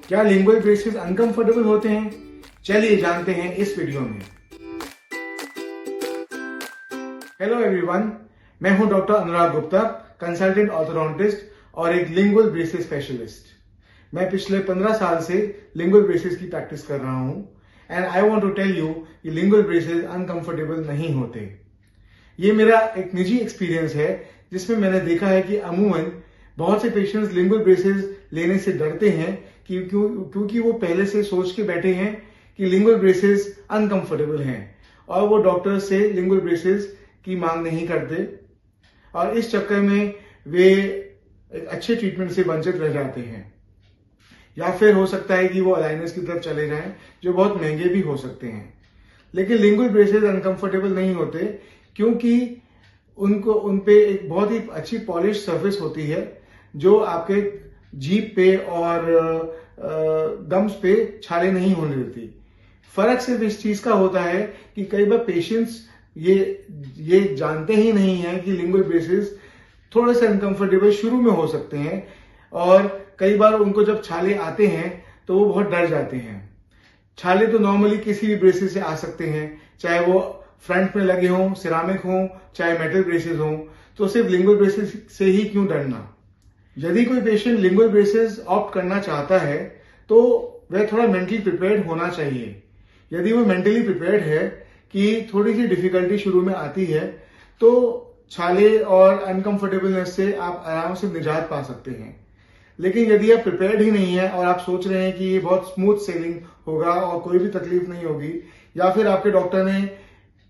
क्या lingual braces uncomfortable होते हैं? चलिए जानते हैं इस वीडियो में। हेलो एवरीवन, मैं हूं doctor Anurag Gupta, consultant orthodontist और एक लिंगुअल ब्रेसेस स्पेशलिस्ट। मैं पिछले 15 साल से लिंगुअल ब्रेसेस की प्रैक्टिस कर रहा हूं and I want to tell you कि लिंगुअल ब्रेसेस अनकंफर्टेबल नहीं होते। ये मेरा एक निजी एक्सपीरियंस है जिसमें मैंने देखा है कि अमूमन बहुत से पेशेंट्स लिंगुअल ब्रेसेस लेने से डरते हैं क्योंकि वो पहले से सोच के बैठे हैं कि लिंगुअल ब्रेसेस अनकंफर्टेबल हैं और वो डॉक्टर से लिंगुअल ब्रेसेस की मांग नहीं करते और इस चक्कर में वे एक अच्छे ट्रीटमेंट से वंचित रह जाते हैं। या फिर हो सकता है कि वो अलाइनर्स की तरफ चले जाएं जो बहुत महंगे भी हो सकते हैं। लेकिन लिंगुअल ब्रेसेस अनकंफर्टेबल नहीं होते क्योंकि उन पे एक बहुत ही अच्छी पॉलिश सरफेस होती है जो आपके जीभ पे और गम्स पे छाले नहीं होने देती। फर्क सिर्फ इस चीज का होता है कि कई बार पेशेंट्स ये जानते ही नहीं है कि लिंगुअल ब्रेसेस थोड़े से अनकंफर्टेबल शुरू में हो सकते हैं और कई बार उनको जब छाले आते हैं तो वो बहुत डर जाते हैं। छाले तो नॉर्मली किसी भी ब्रेसेस से आ सकते हैं, चाहे वो फ्रंट में लगे हों, सिरामिक हों, चाहे मेटल ब्रेसेस हों, तो सिर्फ लिंगुअल ब्रेसेस से ही क्यों डरना। यदि कोई पेशेंट लिंगुअल ब्रेसेस ऑप्ट करना चाहता है तो वह थोड़ा मेंटली प्रिपेयर्ड होना चाहिए। यदि वो मेंटली प्रिपेयर्ड है कि थोड़ी सी डिफिकल्टी शुरू में आती है तो छाले और अनकंफर्टेबलनेस से आप आराम से निजात पा सकते हैं। लेकिन यदि आप प्रिपेयर्ड ही नहीं है और आप सोच रहे हैं कि ये बहुत स्मूथ सेलिंग होगा और कोई भी तकलीफ नहीं होगी, या फिर आपके डॉक्टर ने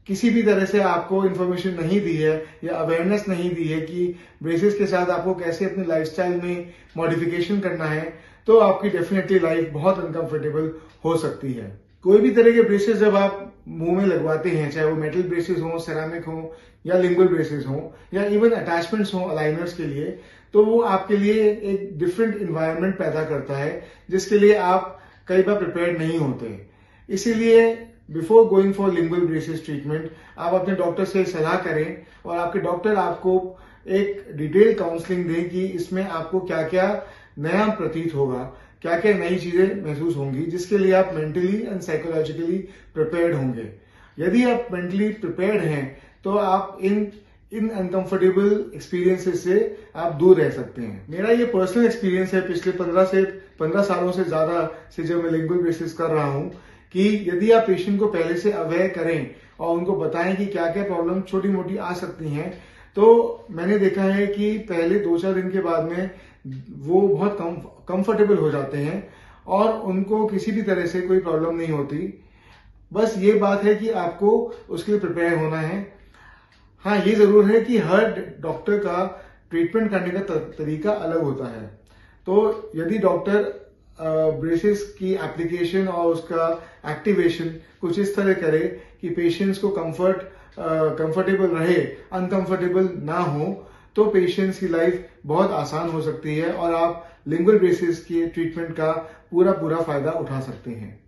किसी भी तरह से आपको इन्फॉर्मेशन नहीं दी है या अवेयरनेस नहीं दी है कि ब्रेसेस के साथ आपको कैसे अपने लाइफस्टाइल में मॉडिफिकेशन करना है, तो आपकी डेफिनेटली लाइफ बहुत अनकंफर्टेबल हो सकती है। कोई भी तरह के ब्रेसेस जब आप मुंह में लगवाते हैं, चाहे वो मेटल ब्रेसेस हो, सेरामिक हो या लिंगुअल ब्रेसेस हो या इवन अटैचमेंट्स हो अलाइनर्स के लिए, तो वो आपके लिए एक डिफरेंट इन्वायरमेंट पैदा करता है जिसके लिए आप कई बार प्रिपेयर्ड नहीं होते। इसीलिए before going for lingual braces treatment आप अपने डॉक्टर से सलाह करें और आपके डॉक्टर आपको एक डिटेल काउंसलिंग दें कि इसमें आपको क्या क्या नया प्रतीत होगा, क्या क्या नई चीजें महसूस होंगी, जिसके लिए आप मेंटली एंड साइकोलॉजिकली प्रिपेयर्ड होंगे। यदि आप मेंटली प्रिपेयर्ड हैं तो आप इन अनकंफर्टेबल एक्सपीरियंसेस से आप दूर रह सकते हैं। मेरा ये पर्सनल एक्सपीरियंस है पिछले 15 सालों से ज्यादा से जब मैं लिंगुअल ब्रेसेस कर रहा हूं कि यदि आप पेशेंट को पहले से अवेयर करें और उनको बताएं कि क्या क्या प्रॉब्लम छोटी मोटी आ सकती हैं, तो मैंने देखा है कि पहले 2-4 दिन के बाद में वो बहुत कंफर्टेबल हो जाते हैं और उनको किसी भी तरह से कोई प्रॉब्लम नहीं होती। बस ये बात है कि आपको उसके लिए प्रिपेयर होना है। हाँ, ये जरूर है कि हर डॉक्टर का ट्रीटमेंट करने का तरीका अलग होता है। तो यदि डॉक्टर ब्रेसेस की एप्लीकेशन और उसका एक्टिवेशन कुछ इस तरह करे कि पेशेंट्स को कंफर्टेबल रहे, अनकंफर्टेबल ना हो, तो पेशेंट्स की लाइफ बहुत आसान हो सकती है और आप लिंगुअल ब्रेसेस के ट्रीटमेंट का पूरा फायदा उठा सकते हैं।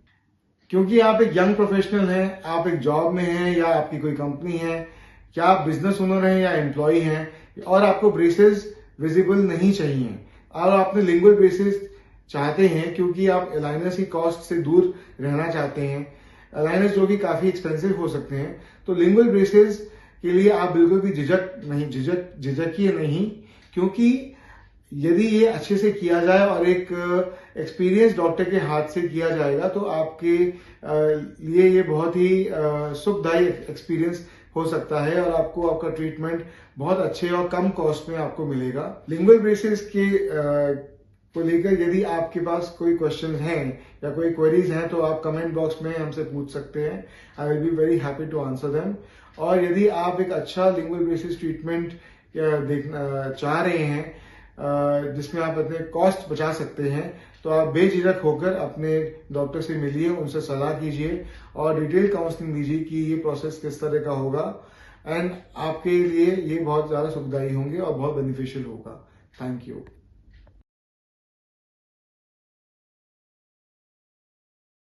क्योंकि आप एक यंग प्रोफेशनल हैं, आप एक जॉब में हैं या आपकी कोई कंपनी है, क्या आप बिजनेस ओनर हैं या एम्प्लॉय हैं और आपको ब्रेसेस विजिबल नहीं चाहिए और आपने लिंगुअल ब्रेसेस चाहते हैं क्योंकि आप अलाइनर्स की कॉस्ट से दूर रहना चाहते हैं, अलाइनर्स जो कि काफी एक्सपेंसिव हो सकते हैं, तो लिंगुअल ब्रेसेस के लिए आप बिल्कुल भी झिझकिए नहीं, क्योंकि यदि ये अच्छे से किया जाए और एक एक्सपीरियंस डॉक्टर के हाथ से किया जाएगा तो आपके लिए ये बहुत ही सुखदायी एक्सपीरियंस हो सकता है और आपको आपका ट्रीटमेंट बहुत अच्छे और कम कॉस्ट में आपको मिलेगा। लिंगुअल ब्रेसेस के को लेकर यदि आपके पास कोई क्वेश्चन हैं या कोई क्वेरीज हैं तो आप कमेंट बॉक्स में हमसे पूछ सकते हैं। I will be very happy to answer them. और यदि आप एक अच्छा लिंगुअल ब्रेसेस ट्रीटमेंट देखना चाह रहे हैं जिसमें आप अपने कॉस्ट बचा सकते हैं, तो आप बेझिझक होकर अपने डॉक्टर से मिलिए, उनसे सलाह कीजिए और डिटेल काउंसलिंग दीजिए कि ये प्रोसेस किस तरह का होगा एंड आपके लिए ये बहुत ज्यादा सुखदायी होंगे और बहुत बेनिफिशियल होगा। Thank you.